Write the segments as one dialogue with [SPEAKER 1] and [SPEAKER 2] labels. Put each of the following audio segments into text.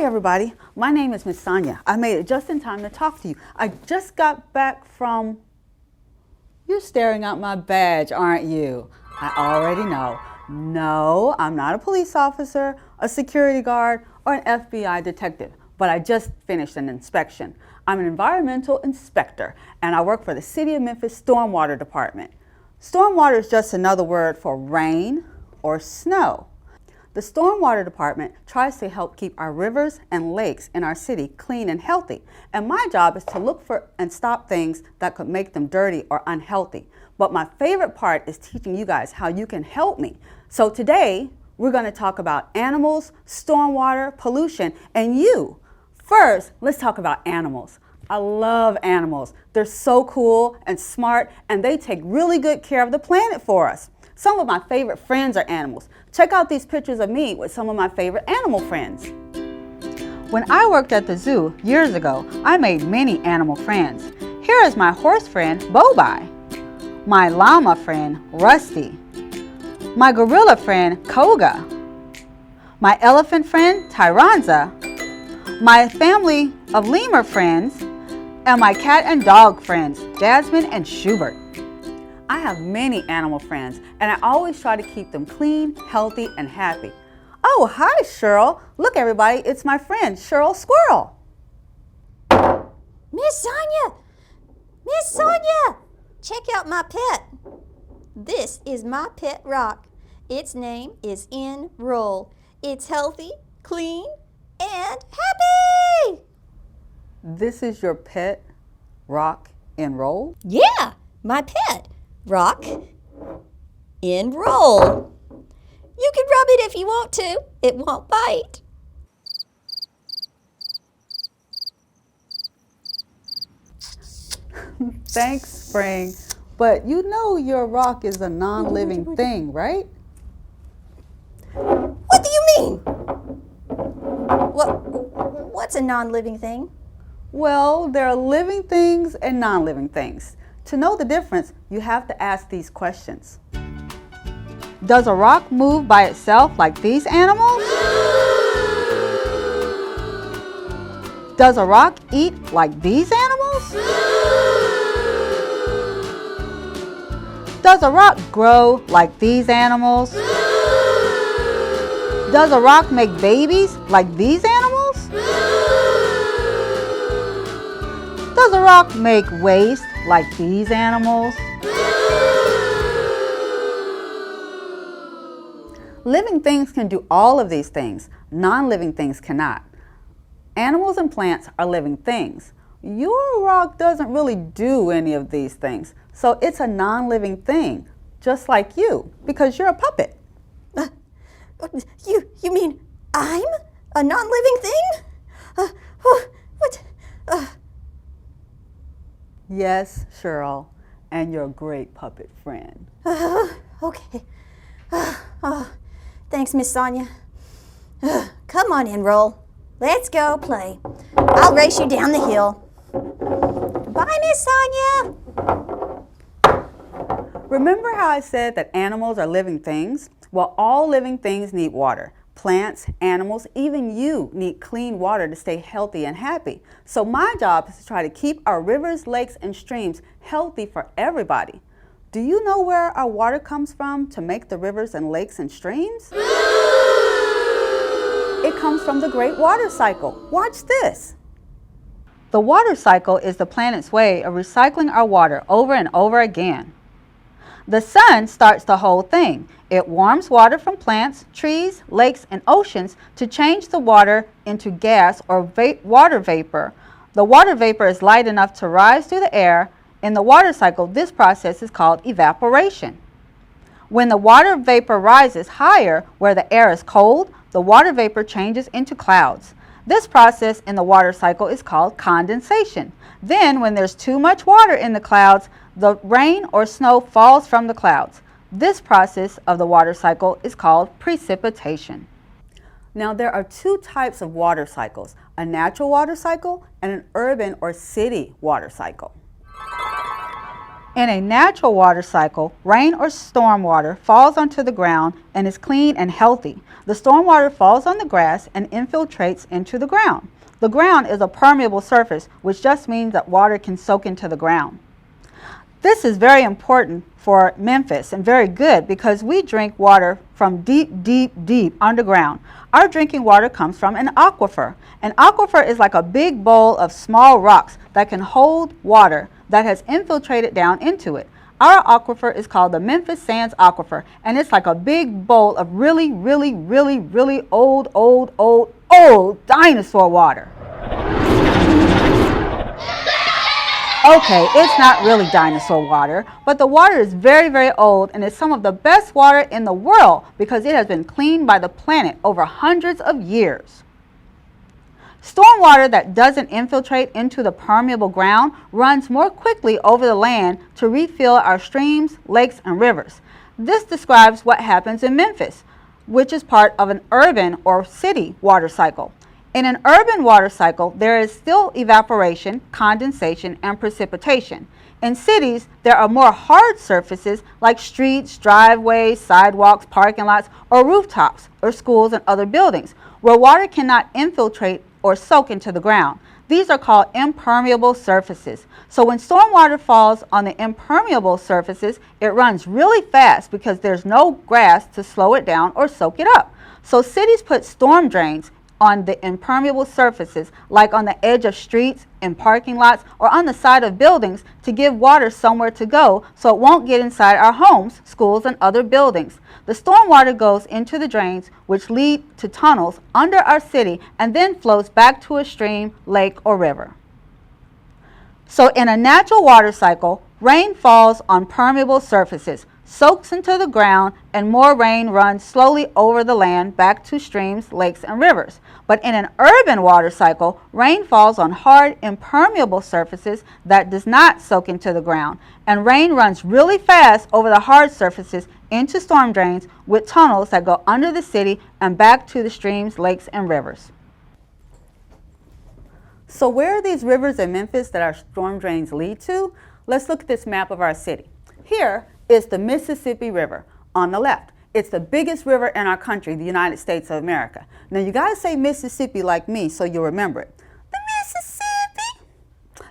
[SPEAKER 1] Everybody, my name is Miss Sonia. I made it just in time to talk to you. I just got back from... You're staring at my badge, aren't you? I already know. No, I'm not a police officer, a security guard, or an FBI detective, but I just finished an inspection. I'm an environmental inspector, and I work for the City of Memphis Stormwater Department. Stormwater is just another word for rain or snow. The Stormwater Department tries to help keep our rivers and lakes in our city clean and healthy. And my job is to look for and stop things that could make them dirty or unhealthy. But my favorite part is teaching you guys how you can help me. So today, we're going to talk about animals, stormwater, pollution, and you. First, let's talk about animals. I love animals. They're so cool and smart, and they take really good care of the planet for us. Some of my favorite friends are animals. Check out these pictures of me with some of my favorite animal friends. When I worked at the zoo years ago, I made many animal friends. Here is my horse friend, Bobi, my llama friend, Rusty, my gorilla friend, Koga, my elephant friend, Tyranza, my family of lemur friends, and my cat and dog friends, Jasmine and Schubert. I have many animal friends, and I always try to keep them clean, healthy, and happy. Oh, hi, Cheryl. Look, everybody, it's my friend, Cheryl Squirrel.
[SPEAKER 2] Miss Sonia! Miss Sonia! Check out my pet. This is my pet rock. Its name is Enroll. It's healthy, clean, and happy!
[SPEAKER 1] This is your pet rock, Enroll?
[SPEAKER 2] Yeah, my pet. Rock, Enroll. You can rub it if you want to. It won't bite.
[SPEAKER 1] Thanks, Spring. But you know your rock is a non-living thing, right?
[SPEAKER 2] What do you mean? What's a non-living thing?
[SPEAKER 1] Well, there are living things and non-living things. To know the difference, you have to ask these questions. Does a rock move by itself like these animals? Does a rock eat like these animals? Does a rock grow like these animals? Does a rock make babies like these animals? Does a rock make waste like these animals? Living things can do all of these things. Non-living things cannot. Animals and plants are living things. Your rock doesn't really do any of these things. So it's a non-living thing, just like you, because you're a puppet.
[SPEAKER 2] You mean I'm a non-living thing?
[SPEAKER 1] Yes, Cheryl, and you're a great puppet friend.
[SPEAKER 2] Okay. Thanks, Miss Sonia. Come on, Enroll. Let's go play. I'll race you down the hill. Bye, Miss Sonia.
[SPEAKER 1] Remember how I said that animals are living things? Well, all living things need water. Plants, animals, even you need clean water to stay healthy and happy. So my job is to try to keep our rivers, lakes, and streams healthy for everybody. Do you know where our water comes from to make the rivers and lakes and streams? It comes from the Great Water Cycle. Watch this. The water cycle is the planet's way of recycling our water over and over again. The sun starts the whole thing. It warms water from plants, trees, lakes, and oceans to change the water into gas or water vapor. The water vapor is light enough to rise through the air. In the water cycle, this process is called evaporation. When the water vapor rises higher where the air is cold, the water vapor changes into clouds. This process in the water cycle is called condensation. Then, when there's too much water in the clouds, the rain or snow falls from the clouds. This process of the water cycle is called precipitation. Now, there are two types of water cycles, a natural water cycle and an urban or city water cycle. In a natural water cycle, rain or storm water falls onto the ground and is clean and healthy. The storm water falls on the grass and infiltrates into the ground. The ground is a permeable surface, which just means that water can soak into the ground. This is very important for Memphis and very good because we drink water from deep underground. Our drinking water comes from an aquifer. An aquifer is like a big bowl of small rocks that can hold water that has infiltrated down into it. Our aquifer is called the Memphis Sands Aquifer, and it's like a big bowl of really old dinosaur water. Okay, it's not really dinosaur water, but the water is very old and is some of the best water in the world because it has been cleaned by the planet over hundreds of years. Storm water that doesn't infiltrate into the permeable ground runs more quickly over the land to refill our streams, lakes, and rivers. This describes what happens in Memphis, which is part of an urban or city water cycle. In an urban water cycle, there is still evaporation, condensation, and precipitation. In cities, there are more hard surfaces like streets, driveways, sidewalks, parking lots, or rooftops, or schools and other buildings, where water cannot infiltrate or soak into the ground. These are called impermeable surfaces. So when storm water falls on the impermeable surfaces, it runs really fast because there's no grass to slow it down or soak it up. So cities put storm drains on the impermeable surfaces, like on the edge of streets, in parking lots, or on the side of buildings to give water somewhere to go so it won't get inside our homes, schools, and other buildings. The storm water goes into the drains, which lead to tunnels under our city and then flows back to a stream, lake, or river. So in a natural water cycle, rain falls on permeable surfaces, soaks into the ground, and more rain runs slowly over the land back to streams, lakes, and rivers. But in an urban water cycle, rain falls on hard, impermeable surfaces that does not soak into the ground, and rain runs really fast over the hard surfaces into storm drains with tunnels that go under the city and back to the streams, lakes, and rivers. So where are these rivers in Memphis that our storm drains lead to? Let's look at this map of our city. Here is the Mississippi River on the left. It's the biggest river in our country, the United States of America. Now you gotta say Mississippi like me so you'll remember it. The Mississippi.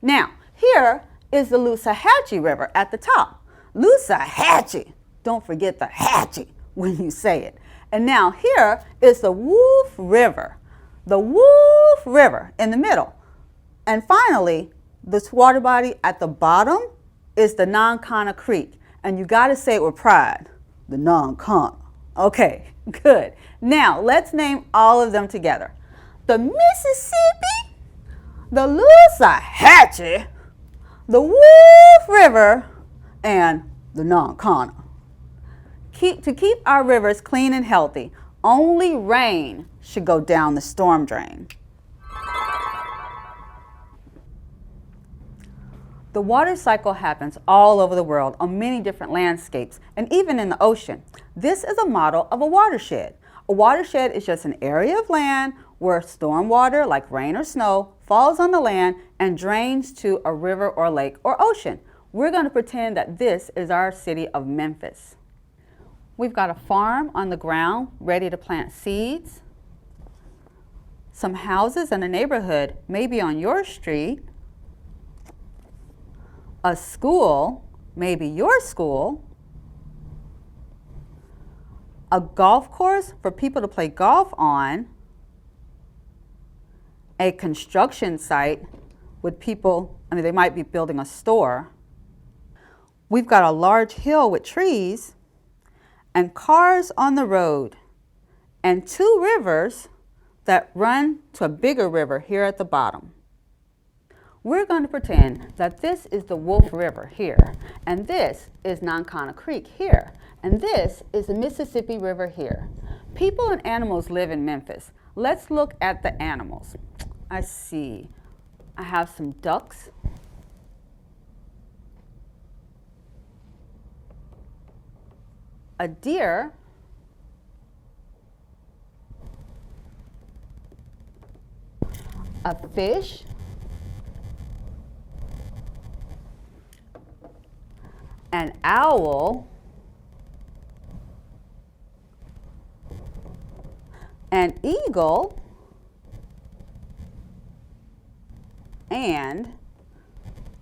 [SPEAKER 1] Now, here is the Loosahachie River at the top. Loosahachie. Don't forget the hatchie when you say it. And now here is the Wolf River. The Wolf River in the middle. And finally, this water body at the bottom is the Nonconnah Creek. And you got to say it with pride, the Nonconnah. Okay, good. Now, let's name all of them together. The Mississippi, the Loosahachie, the Wolf River, and the Nonconnah. To keep our rivers clean and healthy, only rain should go down the storm drain. The water cycle happens all over the world on many different landscapes and even in the ocean. This is a model of a watershed. A watershed is just an area of land where storm water, like rain or snow, falls on the land and drains to a river or lake or ocean. We're going to pretend that this is our city of Memphis. We've got a farm on the ground ready to plant seeds. Some houses in a neighborhood, maybe on your street. A school, maybe your school. A golf course for people to play golf on. A construction site with people, they might be building a store. We've got a large hill with trees and cars on the road and two rivers that run to a bigger river here at the bottom. We're going to pretend that this is the Wolf River here, and this is Nonconnah Creek here, and this is the Mississippi River here. People and animals live in Memphis. Let's look at the animals. I see. I have some ducks. A deer. A fish. An owl. An eagle. And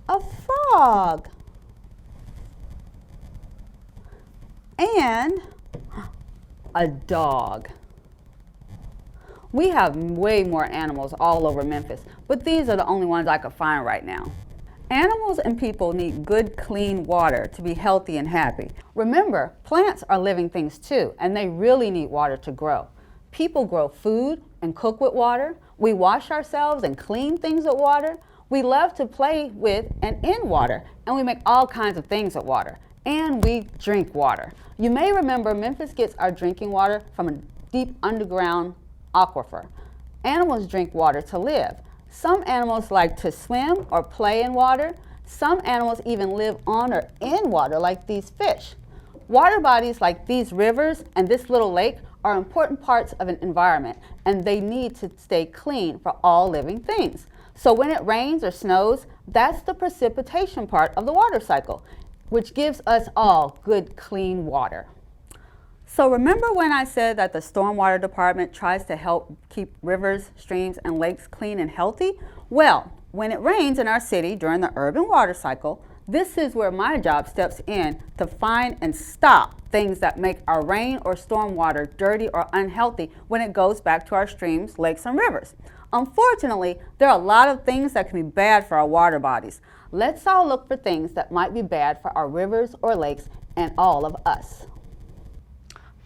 [SPEAKER 1] a frog. And a dog. We have way more animals all over Memphis, but these are the only ones I could find right now. Animals and people need good, clean water to be healthy and happy. Remember, plants are living things too, and they really need water to grow. People grow food and cook with water. We wash ourselves and clean things with water. We love to play with and in water, and we make all kinds of things with water. And we drink water. You may remember Memphis gets our drinking water from a deep underground aquifer. Animals drink water to live. Some animals like to swim or play in water. Some animals even live on or in water, like these fish. Water bodies like these rivers and this little lake are important parts of an environment, and they need to stay clean for all living things. So when it rains or snows, that's the precipitation part of the water cycle, which gives us all good, clean water. So remember when I said that the Stormwater Department tries to help keep rivers, streams, and lakes clean and healthy? Well, when it rains in our city during the urban water cycle, this is where my job steps in to find and stop things that make our rain or storm water dirty or unhealthy when it goes back to our streams, lakes, and rivers. Unfortunately, there are a lot of things that can be bad for our water bodies. Let's all look for things that might be bad for our rivers or lakes and all of us.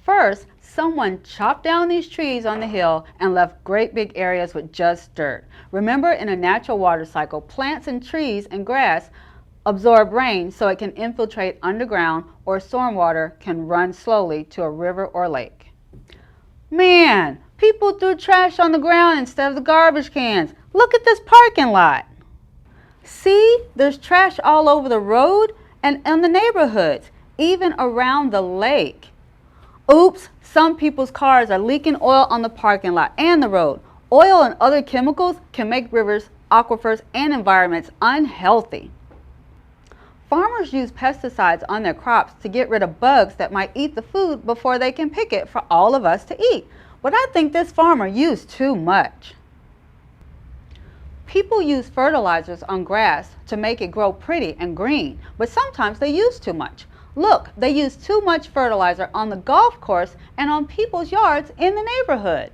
[SPEAKER 1] First, someone chopped down these trees on the hill and left great big areas with just dirt. Remember, in a natural water cycle, plants and trees and grass absorb rain so it can infiltrate underground, or stormwater can run slowly to a river or lake. Man, people threw trash on the ground instead of the garbage cans. Look at this parking lot. See, there's trash all over the road and in the neighborhoods, even around the lake. Oops, some people's cars are leaking oil on the parking lot and the road. Oil and other chemicals can make rivers, aquifers, and environments unhealthy. Farmers use pesticides on their crops to get rid of bugs that might eat the food before they can pick it for all of us to eat. But I think this farmer used too much. People use fertilizers on grass to make it grow pretty and green, but sometimes they use too much. Look, they use too much fertilizer on the golf course and on people's yards in the neighborhood.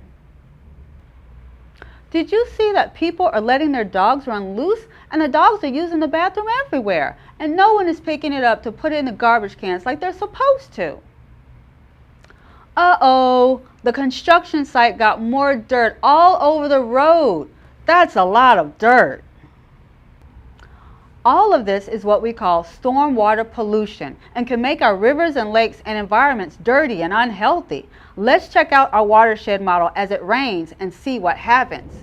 [SPEAKER 1] Did you see that people are letting their dogs run loose, and the dogs are using the bathroom everywhere, and no one is picking it up to put it in the garbage cans like they're supposed to? Uh-oh, the construction site got more dirt all over the road. That's a lot of dirt. All of this is what we call stormwater pollution and can make our rivers and lakes and environments dirty and unhealthy. Let's check out our watershed model as it rains and see what happens.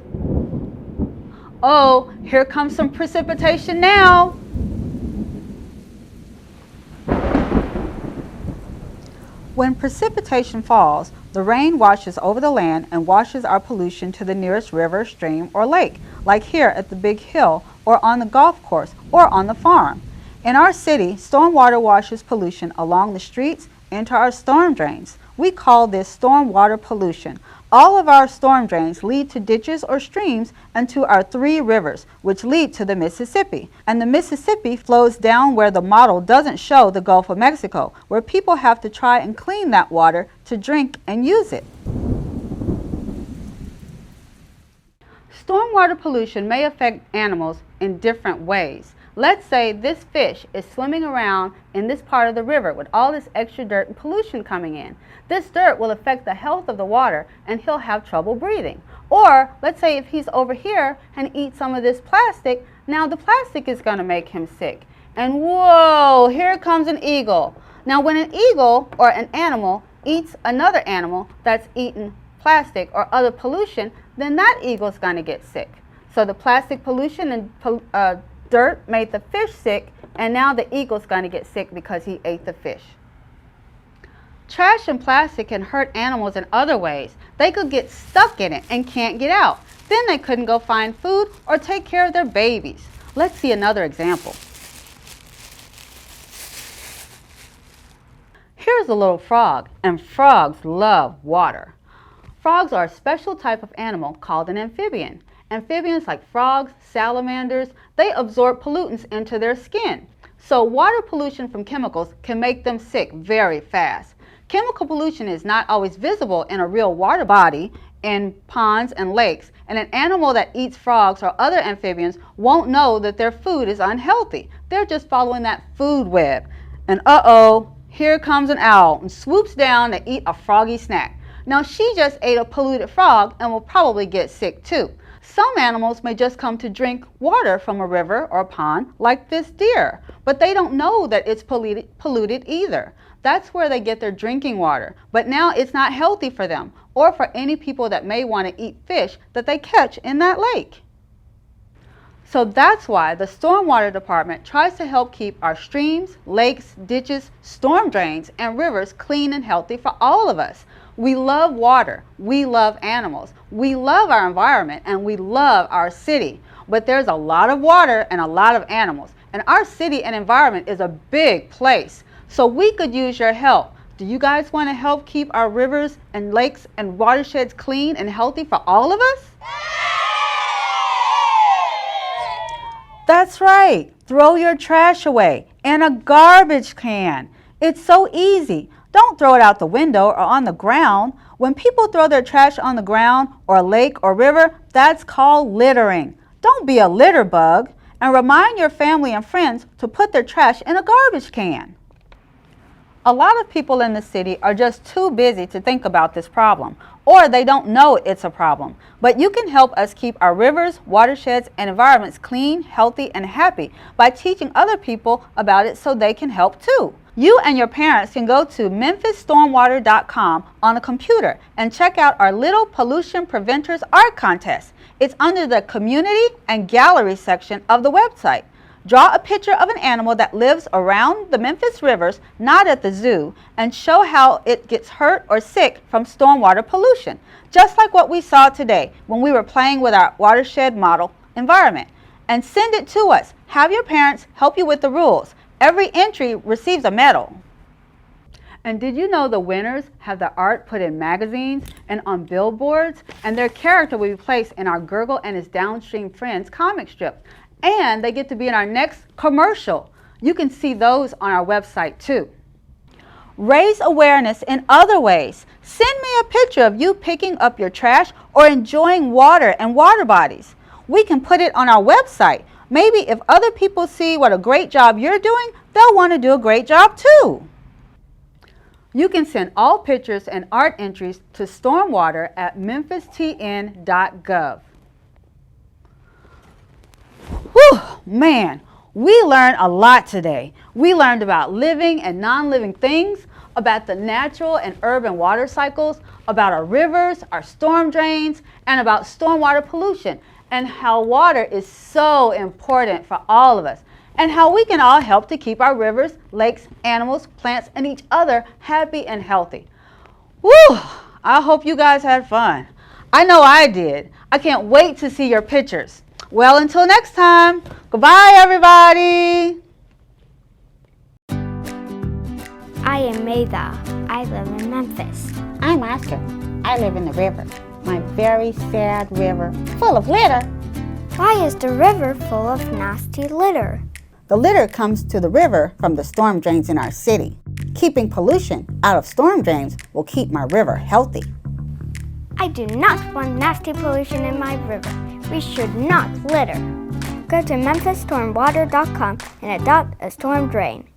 [SPEAKER 1] Oh, here comes some precipitation now. When precipitation falls, the rain washes over the land and washes our pollution to the nearest river, stream, or lake, like here at the big hill, or on the golf course, or on the farm. In our city, stormwater washes pollution along the streets into our storm drains. We call this stormwater pollution. All of our storm drains lead to ditches or streams and to our 3 rivers, which lead to the Mississippi. And the Mississippi flows down where the model doesn't show the Gulf of Mexico, where people have to try and clean that water to drink and use it. Stormwater pollution may affect animals in different ways. Let's say this fish is swimming around in this part of the river with all this extra dirt and pollution coming in. This dirt will affect the health of the water and he'll have trouble breathing. Or let's say if he's over here and eats some of this plastic, now the plastic is going to make him sick. And whoa, here comes an eagle. Now when an eagle or an animal eats another animal that's eaten plastic or other pollution, then that eagle's going to get sick. So the plastic pollution and dirt made the fish sick, and now the eagle's going to get sick because he ate the fish. Trash and plastic can hurt animals in other ways. They could get stuck in it and can't get out. Then they couldn't go find food or take care of their babies. Let's see another example. Here's a little frog, and frogs love water. Frogs are a special type of animal called an amphibian. Amphibians like frogs, salamanders, they absorb pollutants into their skin. So water pollution from chemicals can make them sick very fast. Chemical pollution is not always visible in a real water body, in ponds and lakes, and an animal that eats frogs or other amphibians won't know that their food is unhealthy. They're just following that food web. And here comes an owl and swoops down to eat a froggy snack. Now she just ate a polluted frog and will probably get sick too. Some animals may just come to drink water from a river or a pond, like this deer, but they don't know that it's polluted either. That's where they get their drinking water, but now it's not healthy for them or for any people that may want to eat fish that they catch in that lake. So that's why the Stormwater Department tries to help keep our streams, lakes, ditches, storm drains, and rivers clean and healthy for all of us. We love water, we love animals, we love our environment, and we love our city. But there's a lot of water and a lot of animals, and our city and environment is a big place. So we could use your help. Do you guys want to help keep our rivers and lakes and watersheds clean and healthy for all of us? That's right. Throw your trash away in a garbage can. It's so easy. Don't throw it out the window or on the ground. When people throw their trash on the ground or a lake or river, that's called littering. Don't be a litter bug, and remind your family and friends to put their trash in a garbage can. A lot of people in the city are just too busy to think about this problem, or they don't know it's a problem. But you can help us keep our rivers, watersheds, and environments clean, healthy, and happy by teaching other people about it so they can help too. You and your parents can go to memphisStormwater.com on a computer and check out our Little Pollution Preventers Art Contest. It's under the Community and Gallery section of the website. Draw a picture of an animal that lives around the Memphis rivers, not at the zoo, and show how it gets hurt or sick from stormwater pollution, just like what we saw today when we were playing with our watershed model environment. And send it to us. Have your parents help you with the rules. Every entry receives a medal. And did you know the winners have their art put in magazines and on billboards, and their character will be placed in our Gurgle and His Downstream Friends comic strip? And they get to be in our next commercial. You can see those on our website too. Raise awareness in other ways. Send me a picture of you picking up your trash or enjoying water and water bodies. We can put it on our website. Maybe if other people see what a great job you're doing, they'll want to do a great job too. You can send all pictures and art entries to stormwater@memphistn.gov. Whew, man, we learned a lot today. We learned about living and non-living things, about the natural and urban water cycles, about our rivers, our storm drains, and about stormwater pollution, and how water is so important for all of us, and how we can all help to keep our rivers, lakes, animals, plants, and each other happy and healthy. Woo! I hope you guys had fun. I know I did. I can't wait to see your pictures. Well, until next time, goodbye, everybody.
[SPEAKER 3] I am Maida. I live in Memphis.
[SPEAKER 4] I'm Oscar. I live in the river. My very sad river, full of litter.
[SPEAKER 3] Why is the river full of nasty litter?
[SPEAKER 4] The litter comes to the river from the storm drains in our city. Keeping pollution out of storm drains will keep my river healthy.
[SPEAKER 3] I do not want nasty pollution in my river. We should not litter. Go to MemphisStormwater.com and adopt a storm drain.